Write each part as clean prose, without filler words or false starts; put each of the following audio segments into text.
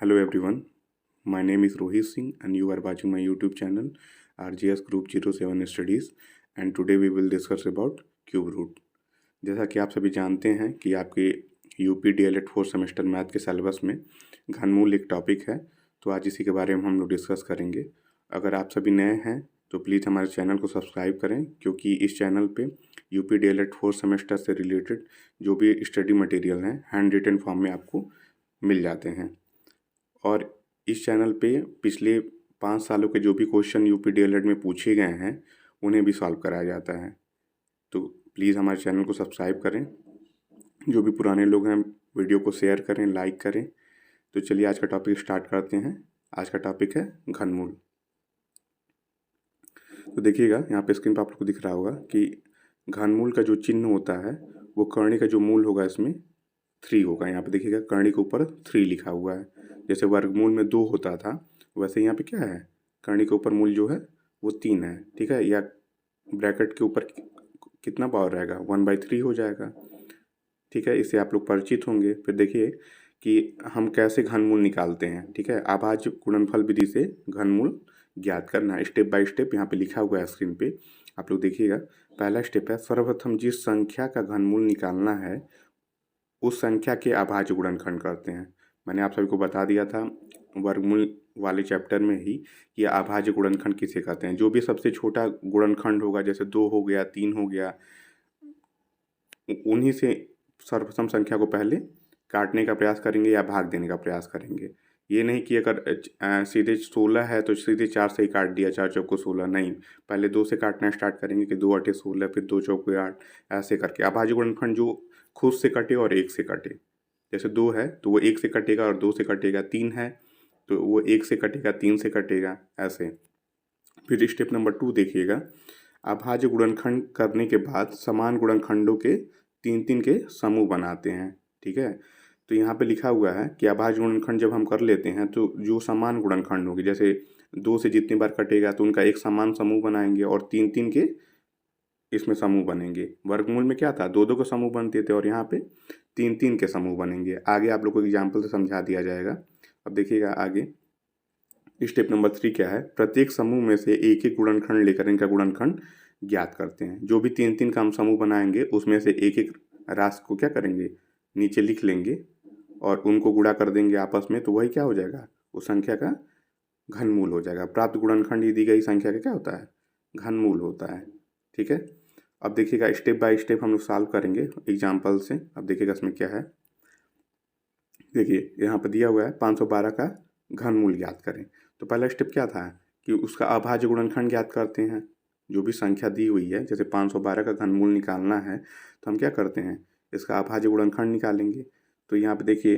Hello everyone, my name is Rohit Singh and you are watching my YouTube channel RGS Group 07 Studies and today we will discuss about cube root. जैसा कि आप सभी जानते हैं कि आपके UP DElEd 4th semester math के syllabus में घनमूल एक टॉपिक है, तो आज इसी के बारे में हम लोग डिस्कस करेंगे। अगर आप सभी नए हैं तो प्लीज़ हमारे चैनल को सब्सक्राइब करें, क्योंकि इस चैनल पे यूपी डीएलएड 4th सेमेस्टर से रिलेटेड जो भी स्टडी मटेरियल हैं हैंड रिटन फॉर्म में आपको मिल जाते हैं। और इस चैनल पे पिछले 5 सालों के जो भी क्वेश्चन यूपी डीएलएड में पूछे गए हैं उन्हें भी सॉल्व कराया जाता है। तो प्लीज़ हमारे चैनल को सब्सक्राइब करें, जो भी पुराने लोग हैं वीडियो को शेयर करें, लाइक करें। तो चलिए आज का टॉपिक स्टार्ट करते हैं। आज का टॉपिक है घनमूल। तो देखिएगा यहाँ पे स्क्रीन पर आप लोग को दिख रहा होगा कि घनमूल का जो चिन्ह होता है वो कर्णी का जो मूल होगा इसमें 3 होगा। यहाँ पे देखिएगा कर्णी के ऊपर 3 लिखा हुआ है। जैसे वर्गमूल में 2 होता था वैसे यहाँ पे क्या है, कर्णी के ऊपर मूल जो है वो 3 है। ठीक है, या ब्रैकेट के ऊपर कितना पावर रहेगा 1/3 हो जाएगा। ठीक है, इससे आप लोग परिचित होंगे। फिर देखिए कि हम कैसे घनमूल निकालते हैं। ठीक है, अभाज्य गुणनफल विधि से घनमूल ज्ञात करना, स्टेप बाय स्टेप यहाँ पे लिखा हुआ है स्क्रीन पे, आप लोग देखिएगा। पहला स्टेप है, सर्वप्रथम जिस संख्या का घनमूल निकालना है उस संख्या के अभाज्य गुणनखंड करते हैं। मैंने आप सभी को बता दिया था वर्गमूल वाले चैप्टर में ही कि अभाज्य गुणनखंड किसे कहते हैं। जो भी सबसे छोटा गुणनखंड होगा, जैसे 2 हो गया, 3 हो गया, उन्हीं से सर्वप्रथम संख्या को पहले काटने का प्रयास करेंगे या भाग देने का प्रयास करेंगे। ये नहीं कि अगर सीधे 16 है तो सीधे 4 से ही काट दिया, 4 चौको 16, नहीं, पहले 2 से काटना स्टार्ट करेंगे कि 2 8 16, फिर 2 चौको 8, ऐसे करके अभाज्य गुणनखंड जो खुद से कटे और 1 से कटे। जैसे 2 है तो वो 1 से कटेगा और 2 से कटेगा, 3 है तो वो 1 से कटेगा, 3 से कटेगा, ऐसे। फिर स्टेप नंबर 2 देखिएगा, अभाज्य गुणनखंड करने के बाद समान गुणनखंडों के 3 के समूह बनाते हैं। ठीक है, तो यहाँ पे लिखा हुआ है कि अभाज्य गुणनखंड जब हम कर लेते हैं तो जो समान गुणनखंड होंगे, जैसे 2 से जितनी बार कटेगा तो उनका एक समान समूह बनाएंगे और 3 के इसमें समूह बनेंगे। वर्गमूल में क्या था, 2 के समूह बनते थे और यहाँ पे 3 के समूह बनेंगे। आगे आप लोग को एग्जाम्पल से समझा दिया जाएगा। अब देखिएगा आगे स्टेप नंबर 3 क्या है, प्रत्येक समूह में से एक एक गुणनखंड लेकर इनका गुणनखंड ज्ञात करते हैं। जो भी 3 का हम समूह बनाएंगे उसमें से एक एक राशि को क्या करेंगे, नीचे लिख लेंगे और उनको गुणा कर देंगे आपस में, तो वही क्या हो जाएगा, उस संख्या का घनमूल हो जाएगा। प्राप्त गुणनखंड दी गई संख्या का क्या होता है, घनमूल होता है। ठीक है, अब देखिएगा स्टेप बाय स्टेप हम लोग सॉल्व करेंगे एग्जाम्पल से। अब देखिएगा इसमें क्या है, देखिए यहाँ पर दिया हुआ है 512 का घनमूल ज्ञात करें। तो पहला स्टेप क्या था कि उसका अभाज्य गुणनखंड ज्ञात करते हैं। जो भी संख्या दी हुई है, जैसे 512 का घनमूल निकालना है तो हम क्या करते हैं, इसका अभाज्य गुणनखंड निकालेंगे। तो यहाँ पे देखिए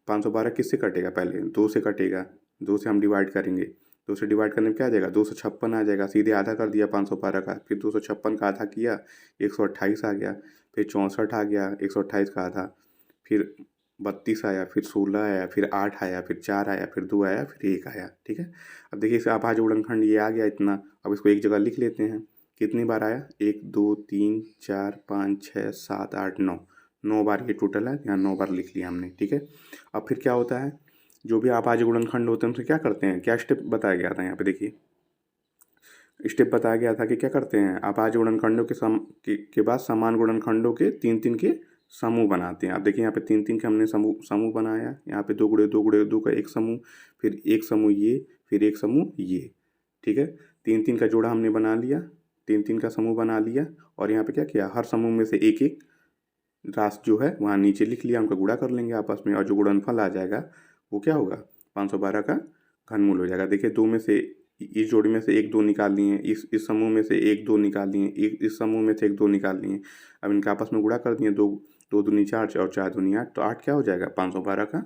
512 किससे कटेगा, पहले 2 से कटेगा, 2 से हम डिवाइड करेंगे, 2 से डिवाइड करने में क्या आ जाएगा, 256 आ जाएगा। सीधे आधा कर दिया 512 का, फिर 256 का आधा किया 128 आ गया, फिर 64 आ गया 128 का आधा, फिर 32 आया, फिर 16 आया, फिर 8 आया, फिर 4 आया, फिर 2 आया, फिर 1 आया। ठीक है, अब देखिए इसे अभाज्य गुणनखंड ये आ गया इतना। अब इसको एक जगह लिख लेते हैं, कितनी बार आया, 1 2 3 4 5 6 7 8 9, 9 बार ये टोटल है, यहाँ 9 बार लिख लिया हमने। ठीक है, अब फिर क्या होता है, जो भी अभाज्य गुणनखंड होते हैं उनसे क्या करते हैं, क्या स्टेप बताया गया था यहाँ पे, देखिए स्टेप बताया गया था कि क्या करते हैं, अभाज्य गुणनखंडों के बाद समान गुणनखंडों के 3 के समूह बनाते हैं। अब देखिए यहाँ पे 3 के हमने समूह बनाया, यहाँ पे 2 गुणे 2 गुणे 2 का एक समूह, फिर एक समूह ये, फिर एक समूह ये। ठीक है, 3 का जोड़ा हमने बना लिया, 3 का समूह बना लिया और यहाँ पे क्या किया, हर समूह में से एक एक राशि जो है वहाँ नीचे लिख लिया, उनका गुणा कर लेंगे आपस में और जो गुणनफल आ जाएगा वो क्या होगा, 512 का घनमूल हो जाएगा। देखिए 2 में से इस जोड़ी में से 1 2 निकाल लिए, इस समूह में से 1 2 निकाल लिए, इस समूह में से 1 2 निकाल लिए। अब इनका आपस में गुणा कर दिए, 2 2 दूनी 4 और 4 दूनी 8, तो 8 क्या हो जाएगा, 512 का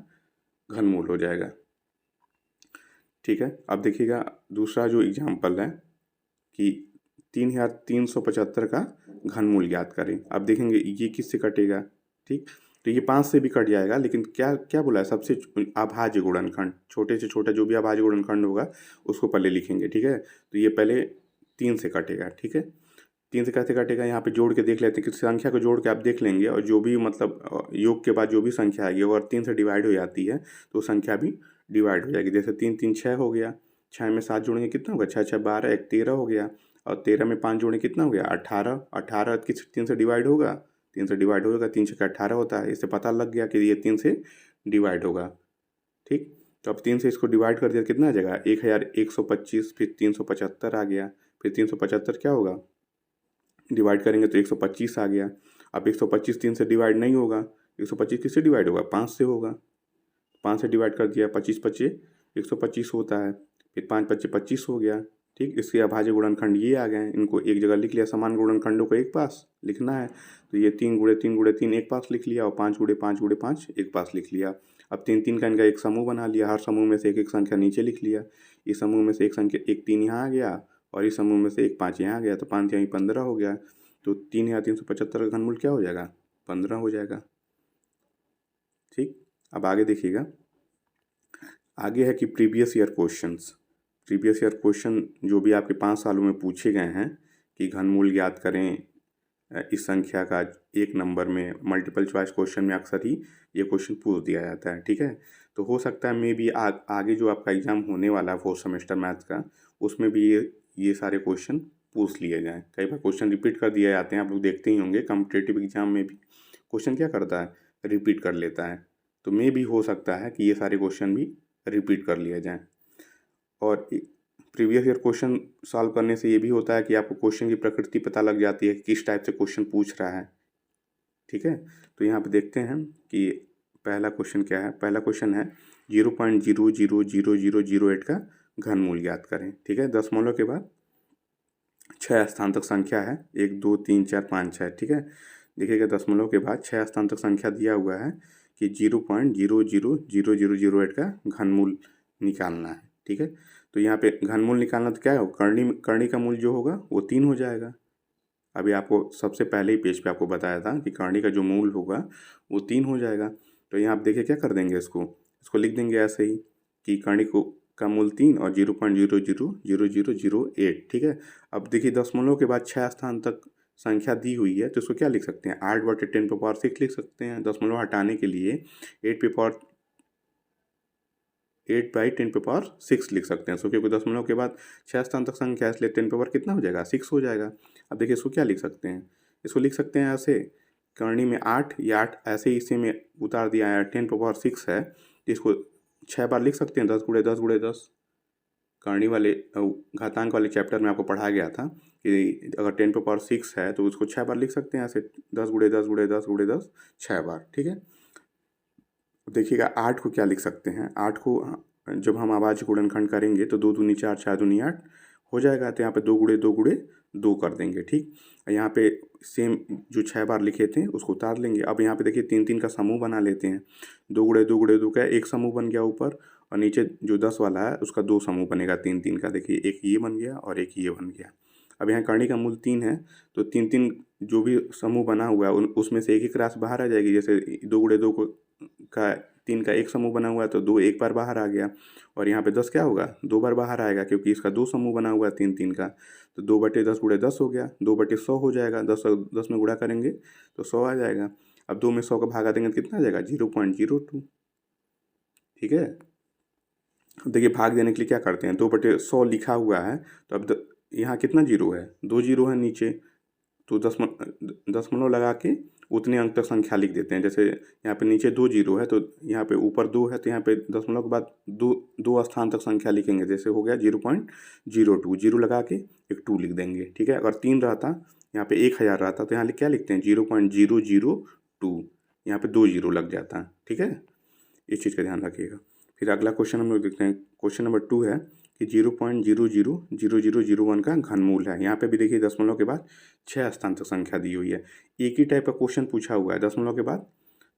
घनमूल हो जाएगा। ठीक है, अब देखिएगा दूसरा जो एग्जाम्पल है कि 3375 का घनमूल ज्ञात करें। अब देखेंगे ये किससे कटेगा, ठीक, तो ये 5 से भी कट जाएगा, लेकिन क्या क्या बोला है, सबसे अभाज्य गुणनखंड, छोटे से छोटा जो भी अभाज्य गुणनखंड होगा उसको पहले लिखेंगे। ठीक है, तो ये पहले 3 से कटेगा। ठीक है, 3 से कैसे कटेगा, यहाँ पे जोड़ के देख लेते हैं। किसी संख्या को जोड़ के आप देख लेंगे और जो भी मतलब योग के बाद जो भी संख्या आएगी अगर 3 से डिवाइड हो जाती है तो संख्या भी डिवाइड हो जाएगी। जैसे 3 3 6 हो गया, 6 में 7 जोड़ेंगे कितना होगा, 6 6 12, 1 13 हो गया, और 13 में 5 जोड़ें कितना हो गया 18। 18 किस 3 से डिवाइड होगा, 3 से डिवाइड होगा, 3 6 18 होता है। इससे पता लग गया कि ये 3 से डिवाइड होगा। ठीक, तो अब 3 से इसको डिवाइड कर दिया कितना आ जाएगा 1125, फिर 375 आ गया, फिर 375 क्या होगा, डिवाइड करेंगे तो 125 आ गया। अब 125 3 से डिवाइड नहीं होगा, 125 किससे डिवाइड होगा, 5 से होगा। 5 से डिवाइड कर दिया, 25 पच्चे 125 होता है, फिर 5 पच्चे 25 हो गया। ठीक, इसके अभाज्य गुणनखंड ये आ गए, इनको एक जगह लिख लिया। समान गुणनखंडों को एक पास लिखना है तो ये 3 गुणे 3 गुणे 3 एक पास लिख लिया, और 5 गुणे 5 गुणे 5 एक पास लिख लिया। अब 3 3 का इनका एक समूह बना लिया, हर समूह में से एक एक संख्या नीचे लिख लिया। इस समूह में से एक संख्या, एक 3 यहाँ आ गया, और इस समूह में से एक 5 यहाँ आ गया, तो 5 यहाँ 15 हो गया। तो 3 या 375 का घनमूल क्या हो जाएगा, 15 हो जाएगा। ठीक, अब आगे देखिएगा, आगे है कि previous year questions. Previous year question जो भी आपके 5 सालों में पूछे गए हैं कि घनमूल ज्ञात करें इस संख्या का, एक नंबर में मल्टीपल चॉइस क्वेश्चन में अक्सर ही ये क्वेश्चन पूछ दिया जाता है। ठीक है, तो हो सकता है मे बी आगे जो आपका एग्ज़ाम होने वाला है 4th सेमेस्टर मैथ्स का, उसमें भी ये सारे क्वेश्चन पूछ लिए जाएँ। कई बार क्वेश्चन रिपीट कर दिए जाते हैं, आप लोग देखते ही होंगे कॉम्पिटिटिव एग्जाम में भी क्वेश्चन क्या करता है, रिपीट कर लेता है। तो मे भी हो सकता है कि ये सारे क्वेश्चन भी रिपीट कर लिए जाएँ। और प्रीवियस ईयर क्वेश्चन सॉल्व करने से ये भी होता है कि आपको क्वेश्चन की प्रकृति पता लग जाती है कि किस टाइप से क्वेश्चन पूछ रहा है। ठीक है, तो यहाँ पे देखते हैं कि पहला क्वेश्चन क्या है। पहला क्वेश्चन है 0.000008 का घनमूल ज्ञात करें। ठीक है, दशमलव के बाद 6 स्थान तक संख्या है, 1 2 3 4 5 6। ठीक है, देखिएगा दशमलव के बाद 6 स्थान तक संख्या दिया हुआ है कि 0.000008 का घनमूल निकालना है। ठीक है, तो यहाँ पे घनमूल निकालना तो क्या हो, करनी का मूल जो होगा वो 3 हो जाएगा। अभी आपको सबसे पहले ही पेज पे आपको बताया था कि करनी का जो मूल होगा वो 3 हो जाएगा। तो यहाँ आप देखिए क्या कर देंगे, इसको लिख देंगे ऐसे ही कि करनी को का मूल 3 और 0.000008। ठीक है, अब देखिए दशमलव के बाद 6 स्थान तक संख्या दी हुई है, तो इसको क्या लिख सकते हैं, 8/10⁶ लिख सकते हैं। दशमलव हटाने के लिए 8/10⁶ लिख सकते हैं। सो क्योंकि दशमलव के बाद 6 स्थान तक संख्या है, इसलिए 10 कितना हो जाएगा, 6 हो जाएगा। अब देखिए इसको क्या लिख सकते हैं, इसको लिख सकते हैं ऐसे, करनी में 8 या 8 ऐसे ही इसी में उतार दिया है, 10⁶ है, इसको 6 बार लिख सकते हैं, 10 गुणे 10 गुणे 10। करनी वाले घातांक वाले चैप्टर में आपको पढ़ाया गया था कि अगर 10⁶ है तो उसको 6 बार लिख सकते हैं ऐसे, 10 गुणे 10 गुणे 10 गुणे 10 6 बार। ठीक है, देखिएगा 8 को क्या लिख सकते हैं, 8 को जब हम अभाज्य गुणनखंड करेंगे तो 2 दूनी 4 4 दूनी 8 हो जाएगा, तो यहाँ पे 2 गुणे 2 गुणे 2 कर देंगे। ठीक, यहाँ पे सेम जो 6 बार लिखे थे उसको उतार लेंगे। अब यहाँ पे देखिए 3 3 का समूह बना लेते हैं, 2 गुणे 2 गुणे 2 का एक समूह बन गया ऊपर, और नीचे जो 10 वाला है उसका 2 समूह बनेगा 3 3 का। देखिए एक ये बन गया और एक ये बन गया। अब यहाँ करनी का मूल 3 है, तो 3 3 जो भी समूह बना हुआ है उसमें से एक एक राशि बाहर आ जाएगी। जैसे 2 गुणे 2 का 3 का एक समूह बना हुआ है तो 2 एक बार बाहर आ गया, और यहाँ पे 10 क्या होगा, 2 बार बाहर आएगा क्योंकि इसका 2 समूह बना हुआ है 3 3 का। तो 2/10 गुणे 10 हो गया, 2/100 हो जाएगा, 10 में गुणा करेंगे तो 100 आ जाएगा। अब 2 में 100 का भागा देंगे तो कितना आ जाएगा, 0.02। ठीक है, अब देखिए भाग देने के लिए क्या करते हैं, 2/100 लिखा हुआ है, तो अब यहाँ कितना जीरो है, 2 जीरो है नीचे, तो दशमलव लगा के उतने अंक तक संख्या लिख देते हैं। जैसे यहाँ पे नीचे 2 जीरो है तो यहाँ पे ऊपर 2 है, तो यहाँ पे दशमलव के बाद 2 स्थान तक संख्या लिखेंगे। जैसे हो गया 0.02, जीरो लगा के एक 2 लिख देंगे। ठीक है, अगर 3 रहता, यहाँ पे 1000 रहता, तो यहाँ क्या लिखते हैं 0.002, यहाँ पे 2 जीरो लग जाता है। ठीक है, इस चीज़ का ध्यान रखिएगा। फिर अगला क्वेश्चन हम लोग देखते हैं, क्वेश्चन नंबर 2 है कि 0.000001 का घनमूल है। यहाँ पे भी देखिए दशमलव के बाद 6 स्थान तक संख्या दी हुई है। एक ही टाइप का क्वेश्चन पूछा हुआ है, दशमलव के बाद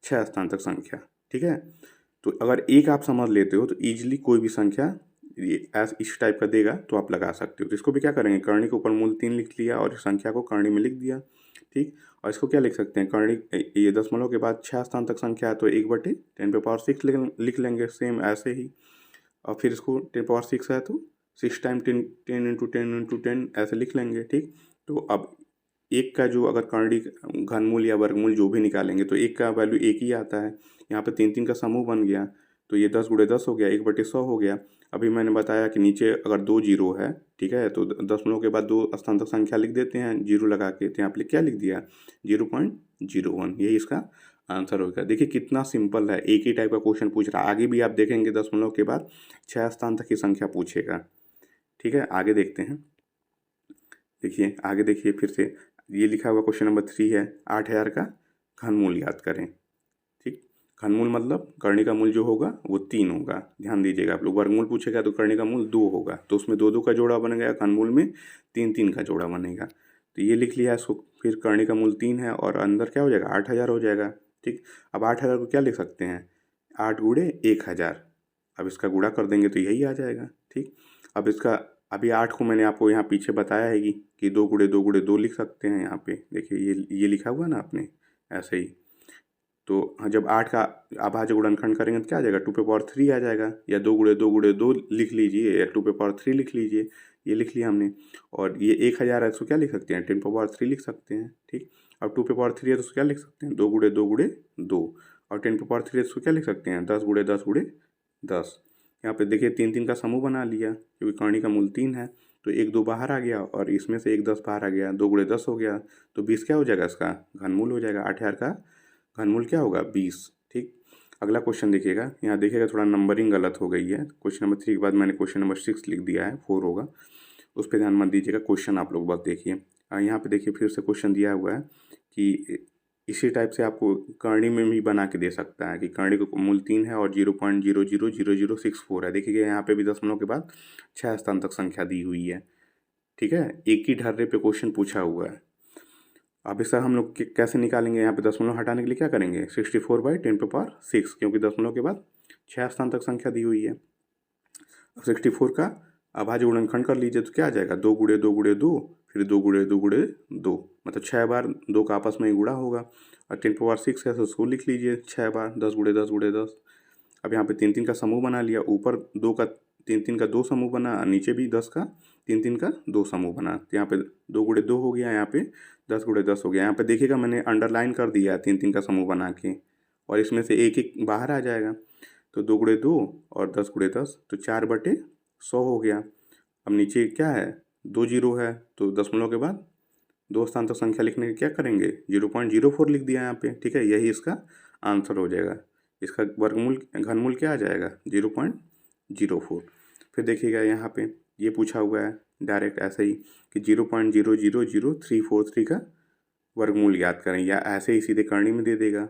6 स्थान तक संख्या। ठीक है, तो अगर एक आप समझ लेते हो तो ईजिली कोई भी संख्या इस टाइप का देगा तो आप लगा सकते हो। तो इसको भी क्या करेंगे, करनी के ऊपर मूल 3 लिख लिया और संख्या को करनी में लिख दिया। ठीक, और इसको क्या लिख सकते हैं, करनी ये दशमलव के बाद 6 स्थान तक संख्या है तो 1/10⁶ लिख लेंगे सेम ऐसे ही। और फिर इसको 10⁶ है तो 6 टाइम 10 10 × 10 × 10 ऐसे लिख लेंगे। ठीक, तो अब एक का जो अगर करणी घनमूल या वर्गमूल जो भी निकालेंगे तो एक का वैल्यू एक ही आता है। यहाँ पे तीन तीन का समूह बन गया, तो ये 10 × 10 हो गया, 1/100 हो गया। अभी मैंने बताया कि नीचे अगर 2 जीरो है, ठीक है, तो दशमलव के बाद 2 स्थानांतक संख्या लिख देते हैं जीरो लगा के। तो यहाँ पे क्या लिख दिया, 0.01, यही इसका आंसर होगा। देखिए कितना सिंपल है, एक ही टाइप का क्वेश्चन पूछ रहा है। आगे भी आप देखेंगे दशमलव के बाद 6 स्थान तक की संख्या पूछेगा। ठीक है, आगे देखते हैं। देखिए आगे देखिए फिर से, ये लिखा हुआ क्वेश्चन नंबर 3 है, 8000 का घनमूल याद करें। ठीक, घनमूल मतलब करनी का मूल जो होगा वो 3 होगा। ध्यान दीजिएगा आप लोग, वर्गमूल पूछेगा तो करनी का मूल 2 होगा, तो उसमें 2 2 का जोड़ा बनेगा, घनमूल में 3 3 का जोड़ा बनेगा। तो ये लिख लिया इसको, फिर करनी का मूल 3 है और अंदर क्या हो जाएगा, 8000 हो जाएगा। ठीक, अब 8000 को क्या लिख सकते हैं, 8 × 1000। अब इसका गुणा कर देंगे तो यही आ जाएगा। ठीक, अब इसका अभी 8 को मैंने आपको यहाँ पीछे बताया है कि 2 × 2 × 2 लिख सकते हैं। यहाँ पे देखिए ये लिखा हुआ ना आपने, ऐसे ही। तो हाँ, जब 8 का अभाज्य गुणनखंड करेंगे तो क्या आ जाएगा, 2⁻³ आ जाएगा, या 2 × 2 × 2 लिख लीजिए, या 2⁻³ लिख लीजिए। ये लिख लिया हमने। और ये 1000 है, इसको क्या लिख सकते हैं, 10⁻³ लिख सकते हैं। ठीक, अब 2⁻³ है तो उसको क्या लिख सकते हैं, 2 × 2 × 2, और 10⁻³ है तो उसको क्या लिख सकते हैं, 10 × 10 × 10। यहाँ पे देखिए 3 3 का समूह बना लिया, क्योंकि करनी का मूल 3 है, तो 1 2 बाहर आ गया और इसमें से 1 10 बाहर आ गया, 2 × 10 हो गया, तो 20 क्या हो जाएगा, इसका घनमूल हो जाएगा। 8000 का घनमूल क्या होगा, 20। ठीक, अगला क्वेश्चन देखिएगा, यहाँ देखिएगा थोड़ा नंबरिंग गलत हो गई है। क्वेश्चन नंबर 3 के बाद मैंने क्वेश्चन नंबर 6 लिख दिया है, 4 होगा, उस पर ध्यान मत दीजिएगा। क्वेश्चन आप लोग बस देखिए। यहाँ पे देखिए फिर से क्वेश्चन दिया हुआ है कि इसी टाइप से आपको करनी में भी बना के दे सकता है कि करनी का मूल 3 है और 0.000064 है। देखिए यहाँ पे भी दशमलव के बाद 6 स्थान तक संख्या दी हुई है। ठीक है, एक ही ढर्रे पे क्वेश्चन पूछा हुआ है। अब इसका हम लोग कैसे निकालेंगे, यहाँ पे दशमलव हटाने के लिए क्या करेंगे, 64/10⁶, क्योंकि दशमलव के बाद 6 स्थान तक संख्या दी हुई है। अब 64 का अभाज्य गुणनखंड कर लीजिए तो क्या आ जाएगा, 2 × 2 × 2, फिर 2 × 2 × 2, मतलब 6 बार 2 का आपस में ही गुणा होगा। और 10⁻6 है तो उसको लिख लीजिए 6 बार, 10 × 10 × 10। अब यहाँ पे 3 3 का समूह बना लिया, ऊपर 2 का 3 3 का 2 समूह बना, नीचे भी 10 का 3 3 का 2 समूह बना। तो यहाँ पे 2 × 2 हो गया, यहाँ पे 10 × 10 हो गया। यहाँ पे देखिएगा मैंने अंडरलाइन कर दिया है 3 3 का समूह बना के, और इसमें से एक एक बाहर आ जाएगा। तो 2 × 2 और 10 × 10, तो 4/100 हो गया। अब नीचे क्या है, 2 जीरो है, तो दशमलव के बाद 2 स्थान तक संख्या लिखने के क्या करेंगे, 0.04 लिख दिया यहाँ पे। ठीक है, यही इसका आंसर हो जाएगा। इसका वर्गमूल घनमूल क्या आ जाएगा, 0.04। फिर देखिएगा यहाँ पे ये पूछा हुआ है डायरेक्ट ऐसे ही कि 0.000343 का वर्गमूल याद करें, या ऐसे ही सीधे करनी में दे देगा।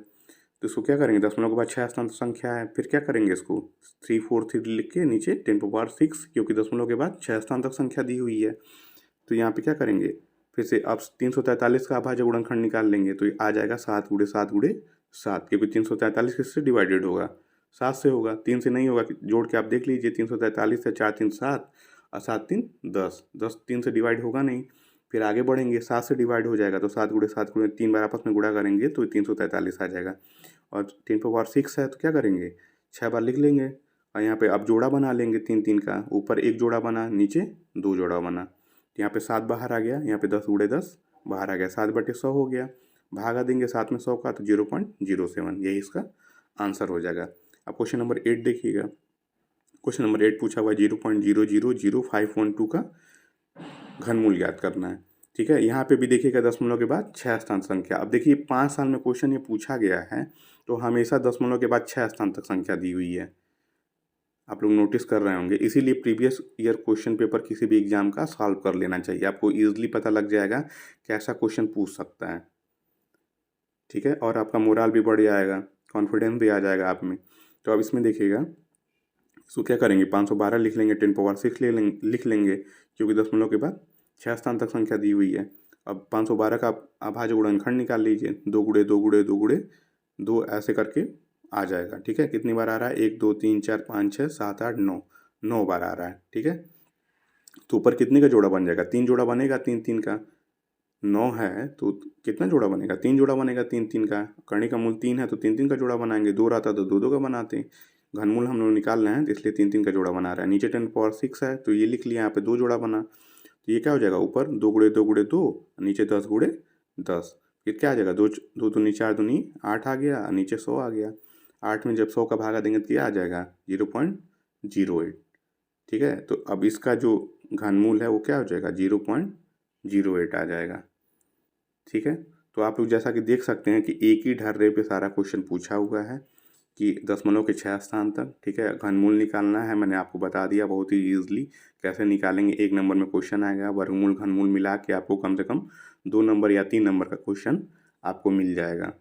तो इसको क्या करेंगे, दशमलव के बाद 6 स्थान तक संख्या है, फिर क्या करेंगे, इसको 343 लिख के नीचे 10⁻6, क्योंकि दशमलव के बाद 6 स्थान तक संख्या दी हुई है। तो यहाँ पे क्या करेंगे, फिर से अब 343 का अभाज्य गुणनखंड निकाल लेंगे, तो आ जाएगा 7 × 7 × 7, क्योंकि 343 किससे डिवाइडेड होगा, 7 से होगा, 3 से नहीं होगा। जोड़ के आप देख लीजिए, 343 से 4 3 7 और 7 3 10, 10 3 से डिवाइड होगा नहीं। फिर आगे बढ़ेंगे, 7 से डिवाइड हो जाएगा, तो 7 × 7 × 3 बार आपस में गुणा करेंगे तो 343 आ जाएगा। और 10⁻6 है तो क्या करेंगे, 6 बार लिख लेंगे, और यहाँ पे अब जोड़ा बना लेंगे 3 3 का, ऊपर 1 जोड़ा बना, नीचे 2 जोड़ा बना। यहाँ पे 7 बाहर आ गया, यहाँ पे 10 × 10 बाहर आ गया, 7/100 हो गया। भागा देंगे 7 में 100 का, तो 0.07, यही इसका आंसर हो जाएगा। अब क्वेश्चन नंबर 8 देखिएगा। क्वेश्चन नंबर 8 पूछा हुआ है 0.000512 का घनमूल याद करना है। ठीक है, यहाँ पे भी देखिएगा दशमलव के बाद 6 स्थान संख्या। अब देखिए 5 साल में क्वेश्चन ये पूछा गया है, तो हमेशा दशमलव के बाद 6 स्थान तक संख्या दी हुई है, आप लोग नोटिस कर रहे होंगे। इसीलिए प्रीवियस ईयर क्वेश्चन पेपर किसी भी एग्जाम का सॉल्व कर लेना चाहिए, आपको ईजिली पता लग जाएगा कैसा क्वेश्चन पूछ सकता है। ठीक है, और आपका मोरल भी बढ़ जाएगा, कॉन्फिडेंस भी आ जाएगा आप में। तो अब इसमें देखिएगा, इसको क्या करेंगे, 512 लिख लेंगे, 10⁻6 लिख लेंगे, क्योंकि दशमलव के बाद 6 स्थान तक संख्या दी हुई है। अब 512 का अभाज्य गुणनखंड निकाल लीजिए, 2 × 2 × 2 × 2 ऐसे करके आ जाएगा। ठीक है, कितनी बार आ रहा है, 1 2 3 4 5 6 7 8 9, 9 बार आ रहा है। ठीक है, तो ऊपर कितने का जोड़ा बन जाएगा, 3 जोड़ा बनेगा, 3 3 का 9 है तो कितना जोड़ा बनेगा, 3 जोड़ा बनेगा, 3 3 का। करनी का मूल 3 है तो 3 3 का जोड़ा बनाएंगे, 2 रहता तो 2 2 का बनाते। घनमूल हम लोग निकाल रहे हैं तो इसलिए 3 3 का जोड़ा बना रहा है। नीचे 10⁻6 है तो ये लिख लिया, यहाँ पे 2 जोड़ा बना, तो ये क्या हो जाएगा, ऊपर 2 × 2 × 2, नीचे 10 × 10। फिर क्या आ जाएगा, दो दो दूनी 4 दूनी 8 आ गया, नीचे 100 आ गया। 8 में जब 100 का भागा देंगे तो क्या आ जाएगा, 0.08। ठीक है, तो अब इसका जो घनमूल है वो क्या हो जाएगा, 0.08 आ जाएगा। ठीक है, तो आप लोग जैसा कि देख सकते हैं कि एक ही ढर्रे पे सारा क्वेश्चन पूछा हुआ है कि दशमलव के 6 स्थान तक। ठीक है, घनमूल निकालना है, मैंने आपको बता दिया बहुत ही ईजिली कैसे निकालेंगे। 1 नंबर में क्वेश्चन आएगा, वर्गमूल घनमूल मिला के आपको कम से कम 2 नंबर या 3 नंबर का क्वेश्चन आपको मिल जाएगा।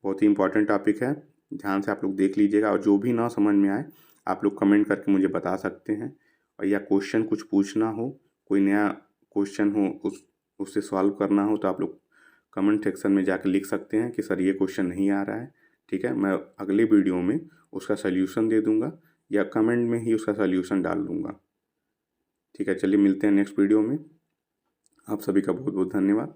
बहुत ही इंपॉर्टेंट टॉपिक है, ध्यान से आप लोग देख लीजिएगा। और जो भी ना समझ में आए आप लोग कमेंट करके मुझे बता सकते हैं, और या क्वेश्चन कुछ पूछना हो, कोई नया क्वेश्चन हो उससे सॉल्व करना हो, तो आप लोग कमेंट सेक्शन में जाकर लिख सकते हैं कि सर ये क्वेश्चन नहीं आ रहा है। ठीक है, मैं अगले वीडियो में उसका सल्यूशन दे दूंगा या कमेंट में ही उसका सल्यूशन डाल दूंगा। ठीक है, चलिए मिलते हैं नेक्स्ट वीडियो में। आप सभी का बहुत बहुत धन्यवाद।